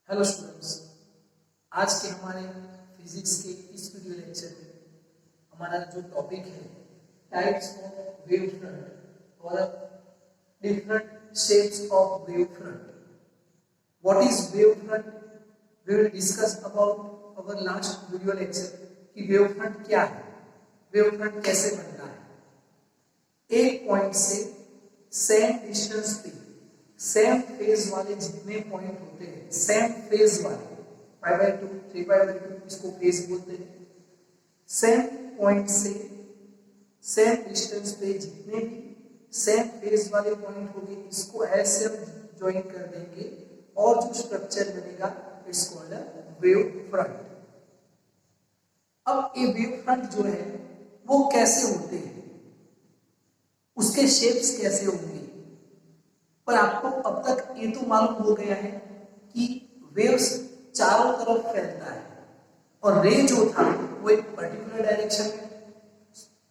Hello students, आज के हमारे फिजिक्स के इस वीडियो लेक्चर में हमारा जो टॉपिक है टाइप्स ऑफ वेव फ्रंट और different shapes of wave front. What is wave front? We will discuss about our last video lecture कि वेव फ्रंट क्या है, वेव फ्रंट कैसे बनता है। एक पॉइंट से सेम डिस्टेंस पे सेम फेज वाले जितने पॉइंट होते हैं, सेम फेज वाले π/2 3π/2 इसको फेज बोलते हैं। सेम पॉइंट से सेम डिस्टेंस पे जितने भी सेम फेज वाले पॉइंट होंगे इसको ऐसे हम ज्वाइन कर देंगे और जो स्ट्रक्चर बनेगा it's called a wave front. अब ये वेव फ्रंट जो है वो कैसे होते हैं, उसके शेप्स कैसे होंगे। पर आपको अब तक ये तो मालूम हो गया है कि वेव्स चारों तरफ फैलता है और रे जो था वो एक पर्टिकुलर डायरेक्शन में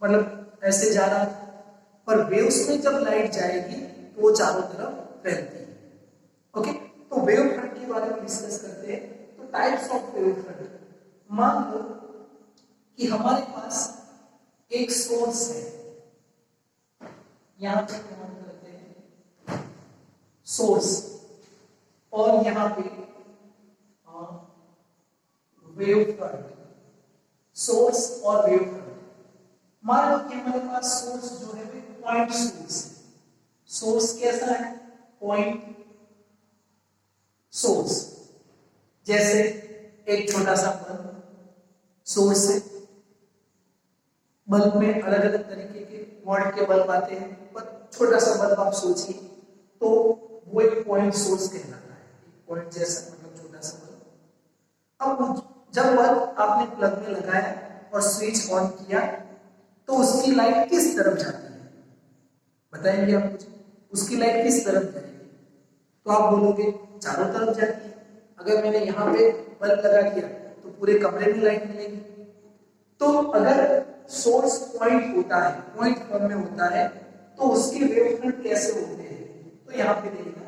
मतलब ऐसे जा रहा था, पर वेव्स में जब लाइट जाएगी तो वो चारों तरफ फैलती है। ओके, तो वेव फ्रंट के बारे में डिस्कस करते हैं। तो टाइप्स ऑफ वेव फ्रंट, मान लो कि हमारे पास एक सोर्स है, यहां पे सोर्स और यहां पे वेव फ्रंट, सोर्स और वेव फ्रंट। मान लो कि हमारे पास सोर्स जो है वो पॉइंट सोर्स है। सोर्स कैसा है? Point source. जैसे एक छोटा सा बल्ब सोर्स है। बल्ब में अलग अलग तरीके के मॉडल के बल्ब आते हैं, पर छोटा सा बल्ब आप सोचिए तो वो एक पॉइंट सोर्स कहलाता है। एक पॉइंट जैसा मतलब छोटा सा बल्ब। अब जब बल्ब आपने प्लग में लगाया और स्विच ऑन किया तो उसकी लाइट किस तरफ जाती है? बताएंगे आप मुझे, उसकी लाइट किस तरफ जाएगी? तो आप बोलोगे चारों तरफ जाती है। अगर मैंने यहाँ पे बल्ब लगा दिया तो पूरे कमरे में लाइट मिलेगी। तो अगर सोर्स पॉइंट होता है, पॉइंट फॉर्म में होता है, तो उसके वेव फ्रंट कैसे होते हैं? तो यहां पे देखना,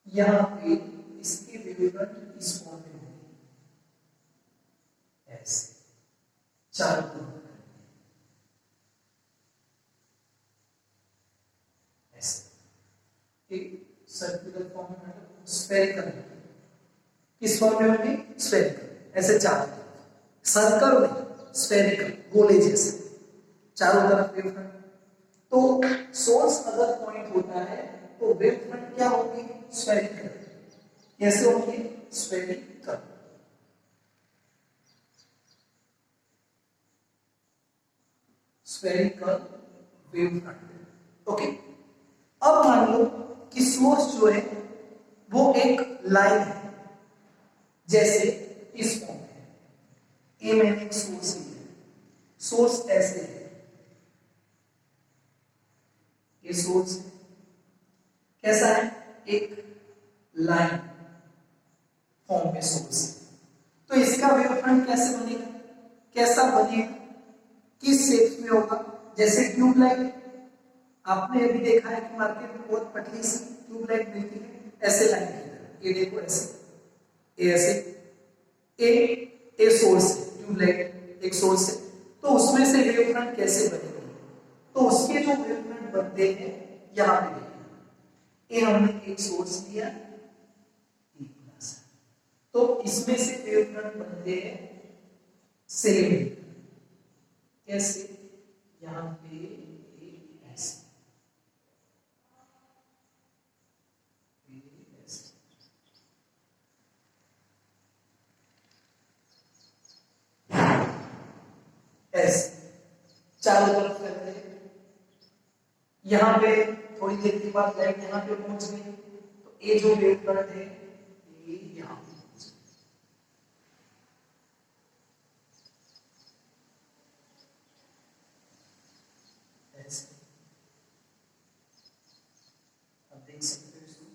यहां पे इसके वेव फ्रंट इस फॉर्म में होंगे, ऐसे चारों तरफ ऐसे एक सर्कुलर फॉर्म में मतलब स्फेरिकल। किस फॉर्म में होंगे? स्फेरिकल। ऐसे चारों तरफ, सर्कल में स्फेरिकल, गोले जैसे चारों तरफ वेव फ्रंट। तो सोर्स अगर पॉइंट होता है तो वेव फ्रंट क्या होंगे? स्फेरिकल। कैसे होंगे? Spherical. Spherical wave front. Okay, अब मान लो कि सोर्स जो है वो एक लाइन है, जैसे इस फॉर्म में। ए मैंने एक सोर्स लिया, सोर्स ऐसे है, ये सोर्स है। कैसा है? एक लाइन फॉर्म में सोर्स है। तो इसका वेव फ्रंट कैसे बनेगा? कैसा बनेगा? किस शेप में होगा? जैसे ट्यूबलाइट, आपने अभी देखा है कि मार्केट में बहुत पतली सी ट्यूबलाइट मिलती है, ऐसे लाइन की तरह। ये देखो ऐसे, ये ऐसे ए सोर्स है, ट्यूबलाइट एक सोर्स है। तो उसमें से वेव फ्रंट कैसे बनेगा? तो उसके जो वेव फ्रंट बनते हैं यहां पे देखिए, ये हमने एक सोर्स लिया, तो इसमें से वेव फ्रंट बनते हैं सिलेंडर। कैसे? यहां पे ऐसे, ऐसे चारों तरफ फैलते हैं। यहां पे थोड़ी देर के बाद लाइट यहां पे पहुंच गई, तो ये जो वेव फ्रंट है ये यहां पे पहुंच गई। ऐसे आप देख सकते हो इसको।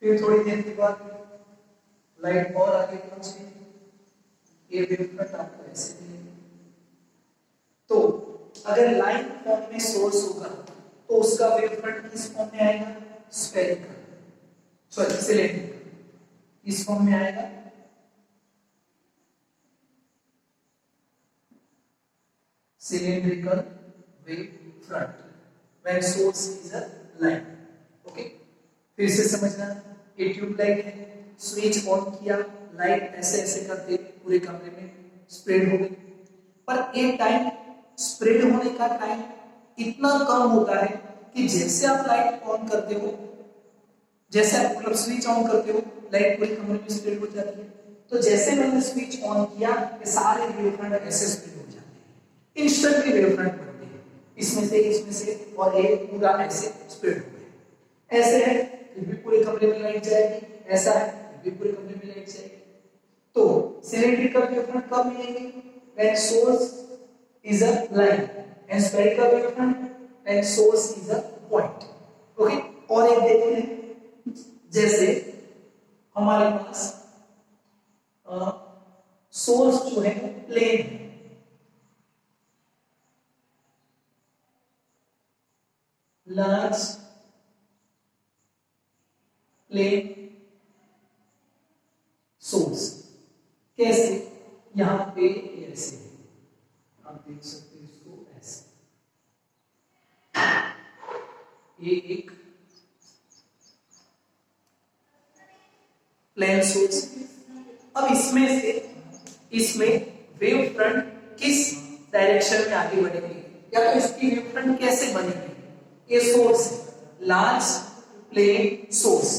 फिर थोड़ी देर के बाद लाइट और आगे पहुंच गई, ये वेव फ्रंट आपको ऐसे मिलेगी। तो अगर लाइन फॉर्म में सोर्स होगा तो उसका वेव फ्रंट किस फॉर्म में आएगा? स्फेरिकल। सॉरी सिलेंड्रिकल इस फॉर्म में आएगा। cylindrical wave front when source is a line। Okay, फिर से समझना, ये ट्यूबलाइट है, स्विच ऑन किया, लाइट ऐसे ऐसे करते पूरे कमरे में स्प्रेड हो गई, पर एक टाइम स्प्रेड होने का टाइम इतना कम होता है कि जैसे आप लाइट ऑन करते हो, जैसे आप मतलब स्विच ऑन करते हो, लाइट पूरे कमरे में स्प्रेड हो जाती है। तो जैसे मैंने स्विच ऑन किया, ये सारे वेव फ्रंट ऐसे स्प्रेड हो जाते हैं, इंस्टेंटली वेव फ्रंट बनते हैं, इसमें से और ये पूरा ऐसे स्प्रेड हो गया। ऐसे है फिर भी पूरे कमरे में लाइट जाएगी, ऐसा है फिर भी पूरे कमरे में लाइट जाएगी। तो सिलेंड्रिकल वेव फ्रंट कब मिलेंगे? When source is a line and spherical wave front when source is a point. Okay, और एक देखते हैं, जैसे हमारे पास सोर्स जो है वो प्लेन है, लार्ज प्लेन सोर्स। कैसे? यहां पे ऐसे आप देख सकते हो इसको ऐसे, ये एक प्लेन सोर्स। अब इसमें वेव फ्रंट किस डायरेक्शन में आगे बढ़ेगी, या तो इसकी वेव फ्रंट कैसे बनेगी? ये सोर्स है लार्ज प्लेन सोर्स,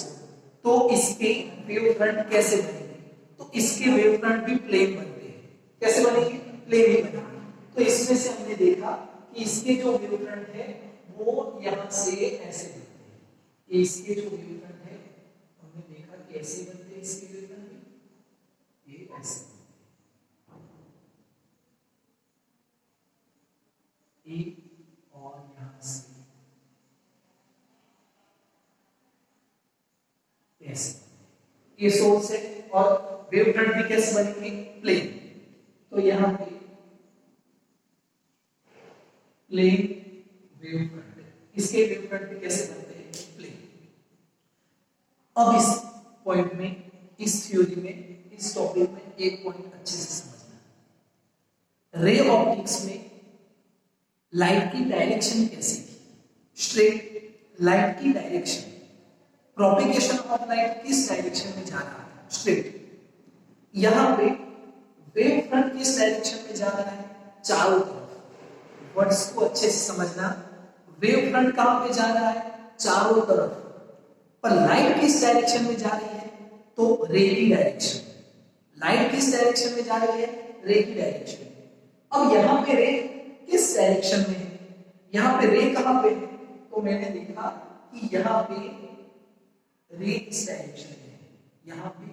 तो इसके वेव फ्रंट कैसे बनेगी? तो इसके वेव फ्रंट भी प्लेन बनते हैं। कैसे बनेंगे? प्लेन ही बनेंगे। तो इसमें से हमने देखा कि इसके जो वेव फ्रंट है वो यहां से ऐसे बनते हैं, इसके जो वेव फ्रंट है हमने देखा कि ऐसे बनते हैं, इसके वेव फ्रंट भी ये ऐसे एक और यहां से ऐसे, ये सोर्स है और वेव फ्रंट भी कैसे बनेंगे? प्लेन। तो यहां पे प्लेन वेव फ्रंट, इसके वेव फ्रंट भी कैसे बनते हैं? प्लेन। अब इस पॉइंट में, इस थ्योरी में, इस टॉपिक में एक पॉइंट अच्छे से समझना, रे ऑप्टिक्स में लाइट की डायरेक्शन कैसी थी? स्ट्रेट लाइट की डायरेक्शन, प्रोपेगेशन ऑफ लाइट किस डायरेक्शन में जा रहा है? स्ट्रेट। यहां पे वेव फ्रंट किस डायरेक्शन में जा रहा है? चारों तरफ। वर्ड्स को अच्छे से समझना, वेव फ्रंट कहां पे जा रहा है? चारों तरफ। पर लाइट किस डायरेक्शन में जा रही है? तो रे की डायरेक्शन। लाइट किस डायरेक्शन में जा रही है? रे की डायरेक्शन। अब यहां पे रे किस डायरेक्शन में है? यहां पे रे कहां पे है? तो मैंने देखा कि यहां पे रे इस डायरेक्शन में है, यहां पे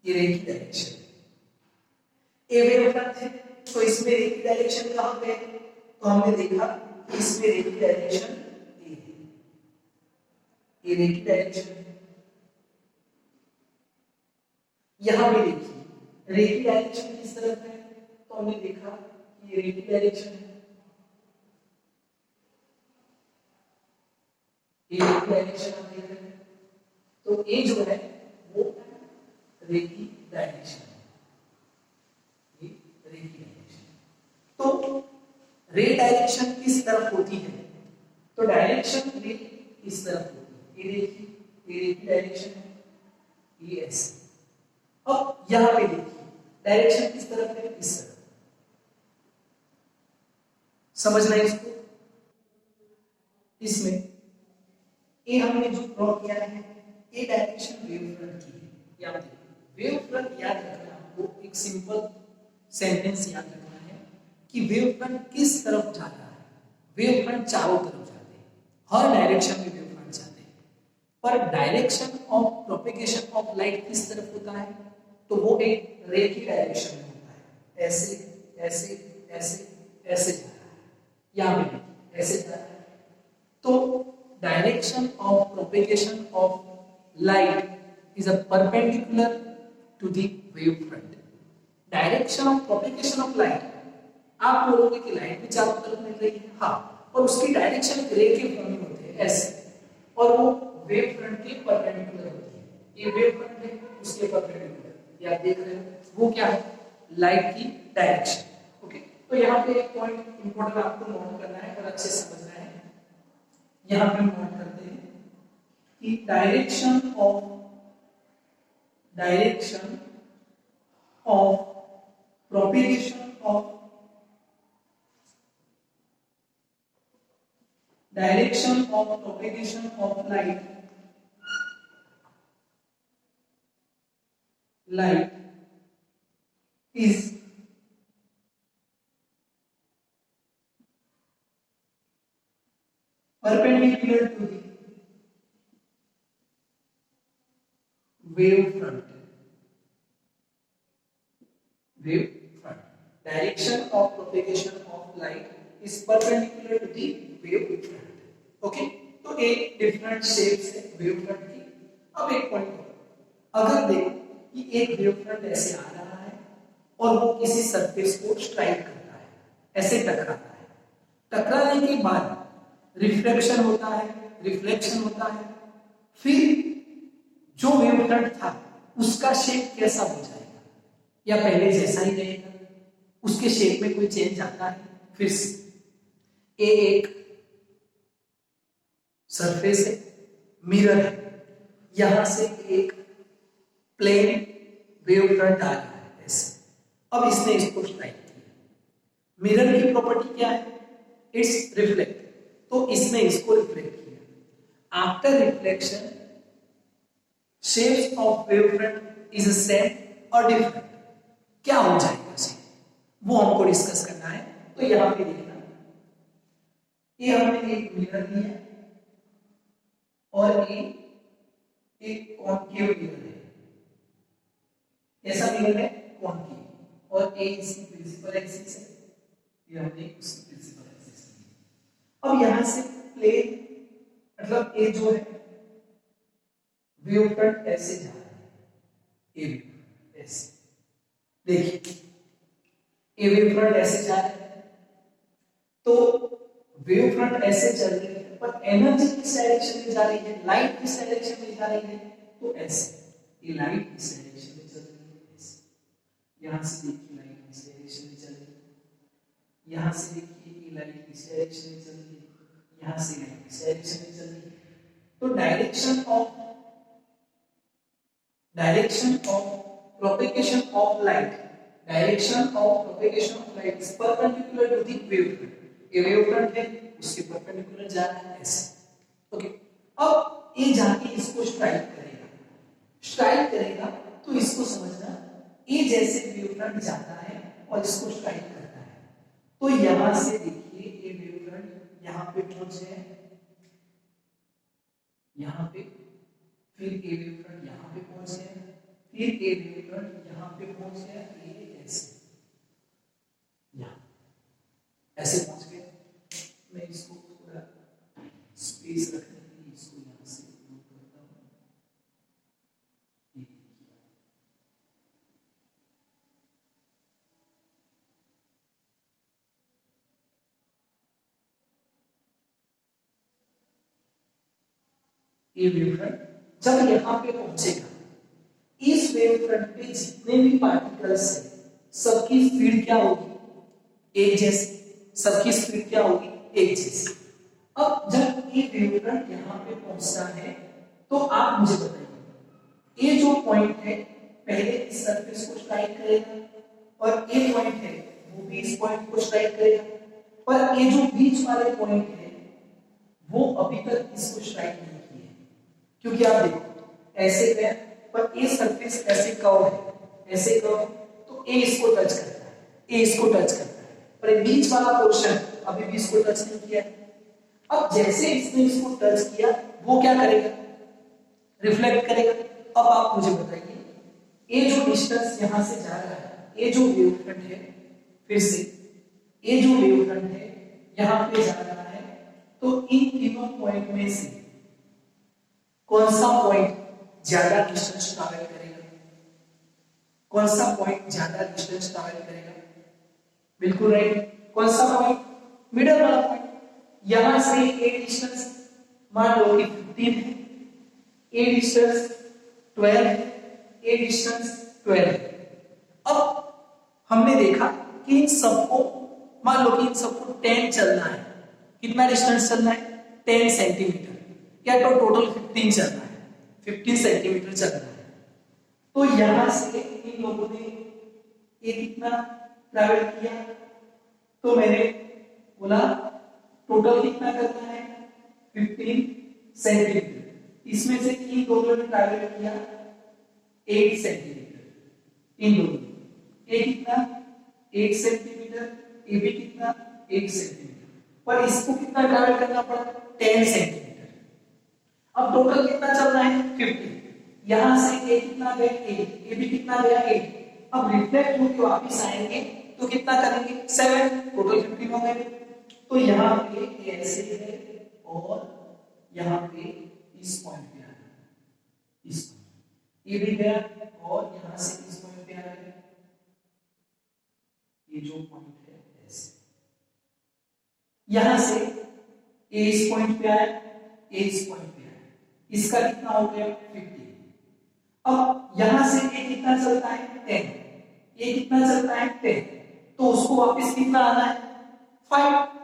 ये रे की डायरेक्शन है। ए वेव फ्रंट है तो इसमें रे की डायरेक्शन कहां पे है? तो हमने देखा कि इसमें रे की डायरेक्शन ए है, ये रे की डायरेक्शन है। यहां भी देखिए रे की डायरेक्शन किस तरफ है? तो हमने देखा कि ये रे की डायरेक्शन है, ये रे की डायरेक्शन आप देख रहे हैं। तो ये जो है वो रे की डायरेक्शन है, ये रे की डायरेक्शन। तो रे डायरेक्शन किस तरफ होती है? तो डायरेक्शन रे इस तरफ होती है, ये देखिए ये रे की डायरेक्शन है, ये ऐसे। अब यहां पे देखिए डायरेक्शन किस तरफ है? इस तरफ। समझना है इसको। इसमें ये हमने जो ड्रॉ किया है ये डायरेक्शन वेव फ्रंट की है। याद रखिए वेव फ्रंट याद रखना, आपको एक सिंपल सेंटेंस याद रखना है कि वेव फ्रंट किस तरफ जा रहा है। वेव फ्रंट चारों तरफ जाते हैं, हर डायरेक्शन में वेव फ्रंट जाते हैं, पर direction of propagation of light किस तरफ होता है? तो वो एक रे की डायरेक्शन में होता है, ऐसे ऐसे ऐसे ऐसे जा रहा है, यहां पे ऐसे जा रहा है। तो direction of propagation of light is a perpendicular to the wave front. Direction of propagation of light, आप बोलोगे कि लाइट भी चारों तरफ मिल रही है, हाँ, और उसकी डायरेक्शन रे के फॉर्म में होते हैं, ऐसे, और वो वेव फ्रंट के परपेंडिकुलर होती है। ये वेव फ्रंट है उसके परपेंडिकुलर, ये आप देख रहे हो, वो क्या है, लाइट की डायरेक्शन। ओके, तो यहाँ पे एक पॉइंट इंपॉर्टेंट आपको नोट करना है और अच्छे से समझना है। यहाँ पे नोट करते हैं कि direction of propagation of light is perpendicular to the wave front. Direction of propagation of light is perpendicular to the wave front. Okay, तो एक डिफरेंट शेप्स है वेव फ्रंट की। अब एक पॉइंट और, अगर देखो कि एक वेव फ्रंट ऐसे आ रहा है और वो किसी सरफेस को स्ट्राइक करता है, ऐसे टकराता है, टकराने के बाद रिफ्लेक्शन होता है, रिफ्लेक्शन होता है, फिर जो वेव फ्रंट था उसका शेप कैसा हो जाएगा, या पहले जैसा ही रहेगा, उसके शेप में कोई चेंज आता है। फिर ए एक सरफेस है, मिरर है, यहां से एक प्लेन वेव फ्रंट आ रहा है ऐसे, अब इसने इसको स्ट्राइक किया। मिरर की प्रॉपर्टी क्या है, इट्स रिफ्लेक्ट, तो इसने इसको रिफ्लेक्ट किया। After reflection shapes of wave front is same और डिफरेंट, क्या हो जाएगा शेप, वो हमको डिस्कस करना है। तो यहां पे देखना, ये हमने एक मिरर लिया और एक कॉन्केव मिरर है, कैसा मिरर है, कॉन्केव, और ए इसकी प्रिंसिपल एक्सिस है, ये हमने उसकी प्रिंसिपल एक्सिस ली। अब यहां से प्लेन, मतलब ए जो है वेव फ्रंट ऐसे जा रहा है, ए ऐसे, देखिए ए वेव फ्रंट ऐसे जा रहा है, तो वेव फ्रंट ऐसे चल रही है पर एनर्जी किस डायरेक्शन में जा रही है, लाइट किस डायरेक्शन में जा रही है, तो ऐसे, ये लाइट इस डायरेक्शन में चल रही है ऐसे, यहां से देखिए लाइट इस डायरेक्शन में चल रही है, यहां से देखिए ये लाइट इस डायरेक्शन में चल रही है, यहां से लाइट इस डायरेक्शन में चल रही है। तो direction of propagation of light is perpendicular to the wave front, ये वेव फ्रंट है उसके परपेंडिकुलर जा रहा है ऐसे। ओके, अब ये जाके इसको स्ट्राइक करेगा, तो इसको समझना, ये जैसे वेव फ्रंट जाता है और इसको स्ट्राइक करता है, तो यहां से देखिए ये वेव फ्रंट यहां पे पहुंच जाए, यहां पे, फिर ये वेव फ्रंट यहां पे पहुंच गया, फिर ये वेव फ्रंट यहां पे पहुंच गया, ये ऐसे यहां ऐसे पहुंच गया। मैं इसको थोड़ा स्पेस रखने के लिए इसको यहां से मूव करता हूं, ये वेव फ्रंट जब यहां पे पहुंचेगा, इस वेव फ्रंट पे जितने भी पार्टिकल्स हैं सबकी स्पीड क्या होगी, एक जैसी, सबकी स्पीड क्या होगी, एक जैसी। अब जब ये वेव फ्रंट यहां पे पहुंचता है, तो आप मुझे बताइए, ये जो पॉइंट है पहले इस सरफेस को स्ट्राइक करेगा और ये पॉइंट है वो भी इस पॉइंट को स्ट्राइक करेगा, पर ये जो बीच वाले पॉइंट है वो अभी तक इसको स्ट्राइक नहीं किए, क्योंकि आप देखो ऐसे गया, पर ये सरफेस ऐसे कर्व है, ऐसे कर्व, तो ए इसको टच करता है, ए इसको टच करता है, पर ये बीच वाला पोर्शन अभी भी इसको टच नहीं किया। अब जैसे इसने इसको टच किया, वो क्या करेगा, रिफ्लेक्ट करेगा। अब आप मुझे बताइए, ये जो डिस्टेंस यहां से जा रहा है, ये जो वेव फ्रंट है, फिर से ये जो वेव फ्रंट है यहां पे जा रहा है, तो इन तीनों पॉइंट में से कौन सा पॉइंट ज्यादा डिस्टेंस ट्रैवल करेगा, कौन सा पॉइंट ज्यादा डिस्टेंस ट्रैवल करेगा, बिल्कुल राइट, कौन सा पॉइंट, मिडल वाला पॉइंट। यहां से ये डिस्टेंस मान लो कि 15 है, ए डिस्टेंस 12 है, ए डिस्टेंस 12 है। अब हमने देखा कि इन सबको, मान लो कि इन सबको 10 चलना है, कितना डिस्टेंस चलना है 10 सेंटीमीटर, या तो टोटल 15 चलना है, 15 सेंटीमीटर चलना है। तो यहां से इन लोगों ने ये कितना ट्रैवल किया, तो मैंने बोला टोटल कितना करना है 15 सेंटीमीटर। इसमें से इन दोनों ने ट्रैवल किया 8 सेंटीमीटर, इन दोनों ए कितना 8 सेंटीमीटर, ए भी कितना 8 सेंटीमीटर, पर इसको कितना ट्रैवल करना पड़ा 10 सेंटीमीटर। अब टोटल कितना चलना है 50। यहां से ए कितना गया 8, ए भी कितना गया 8। अब रिफ्लेक्ट होकर वापस आएंगे तो कितना करेंगे 7, टोटल 15 हो गए। तो यहाँ पे ऐसे है और यहाँ पे इस पॉइंट पे आ गया, इस ये भी गया और यहाँ से इस पॉइंट पे आ गया, ये जो पॉइंट है ऐसे, यहां से ए इस पॉइंट पे आया, ए इस पॉइंट पे आया, इसका कितना हो गया 50। अब यहां से ए कितना चलता है 10, ए कितना चलता है 10, तो उसको वापस कितना आना है 5।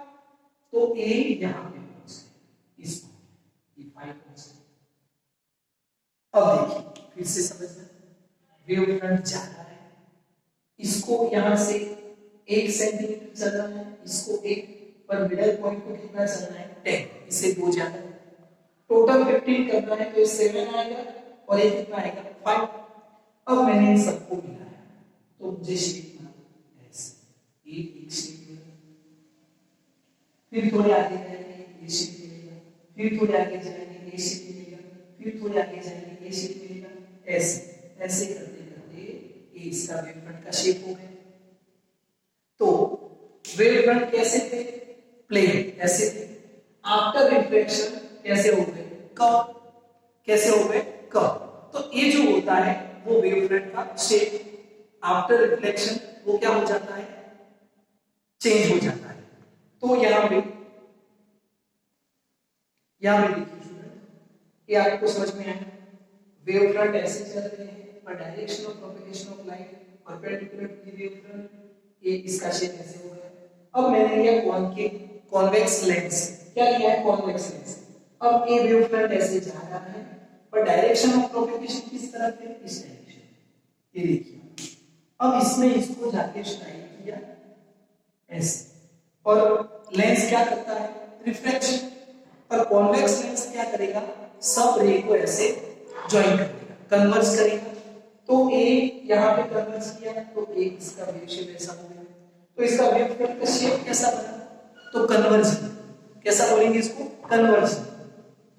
तो ए यहां पे पहुंच गया, इस पॉइंट ये 5 पहुंच गया। अब देखिए फिर से समझना, वेव फ्रंट जा रहा है, इसको यहां से 1 सेंटीमीटर चलना है, इसको 1, पर मिडल पॉइंट को कितना चलना है 10, इसे 2 जाना है, टोटल 15 करना है, तो ये 7 आएगा और ये कितना आएगा 5। अब मैंने इन सबको मिलाया तो मुझे शेप मिला ऐसे, एक शेप मिला, फिर थोड़े आगे जाएंगे ये शेप मिलेगा, फिर थोड़े आगे जाएंगे ये शेप मिलेगा, फिर थोड़े आगे जाएंगे ये शेप मिलेगा, ऐसे ऐसे करते करते ये इसका वेव फ्रंट का शेप हो गया। तो वेव फ्रंट कैसे थे, प्लेन ऐसे थे, आफ्टर रिफ्लेक्शन कैसे हो गए कर्व, कैसे हो गए कर्व। तो ये जो होता है वो वेव फ्रंट का शेप आफ्टर रिफ्लेक्शन वो क्या हो जाता है चेंज हो जाता है। तो यहां पे देखिए स्टूडेंट, ये आपको समझ में आया, वेव फ्रंट ऐसे चल रहे हैं पर direction of propagation of light perpendicular to the wave front, ये इसका शेप ऐसे हो गया। अब मैंने लिया कॉनकेव कॉन्वेक्स लेंस, क्या लिया है कॉन्वेक्स लेंस। अब ये वेव फ्रंट ऐसे जा रहा है पर डायरेक्शन ऑफ प्रोपगेशन किस तरफ है, इस डायरेक्शन, ये देखिए। अब इसमें इसको जाके स्ट्राइक किया ऐसे, और लेंस क्या करता है रिफ्लेक्शन, पर कॉन्वेक्स लेंस क्या करेगा सब रे को ऐसे ज्वाइन कर देगा, कन्वर्ज करेगा। तो ए यहां पे कन्वर्ज किया तो ए इसका वेव शेप ऐसा हो गया। तो इसका वेव फ्रंट का शेप कैसा बना, तो कन्वर्जन, कैसा बोलेंगे इसको कन्वर्जन।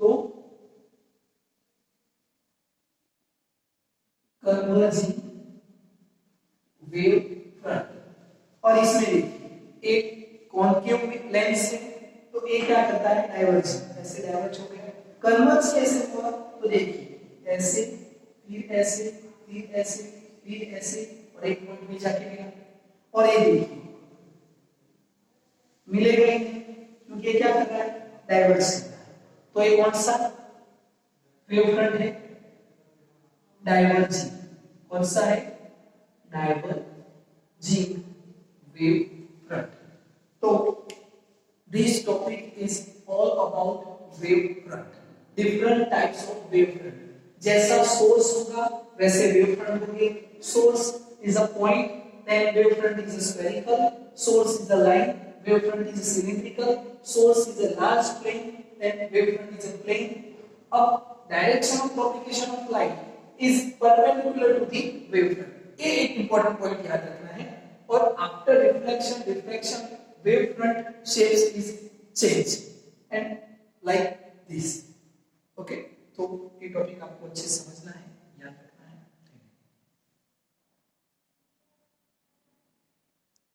तो कन्वर्जिंग वेव फ्रंट। और इसमें देखिए एक कॉनकेव लेंस है तो ए क्या करता है डाइवर्ज, ऐसे डाइवर्ज हो गया। कन्वर्ज कैसे हुआ, तो देखिए ऐसे फिर ऐसे फिर ऐसे फिर ऐसे और एक पॉइंट में जाके मिला, और ये देखिए मिलेगा ही नहीं क्योंकि क्या कर रहा है डाइवर्ज कर रहा है। तो ये कौन सा वेव फ्रंट है डाइवर्जिंग, कौन सा है डाइवर्जिंग वेव फ्रंट। तो this topic is all about wave front, different types of wave front. जैसा सोर्स होगा वैसे वेव फ्रंट होंगे। Source is a point, then wave front is a spherical, source is a line, wave front is cylindrical, source is a large plane, then wave front is a plane. Up direction of propagation of light is perpendicular to the wave front. ये एक important point याद रखना है। और after reflection wave front shapes is changed and like this. Okay, तो ये topic आपको अच्छे से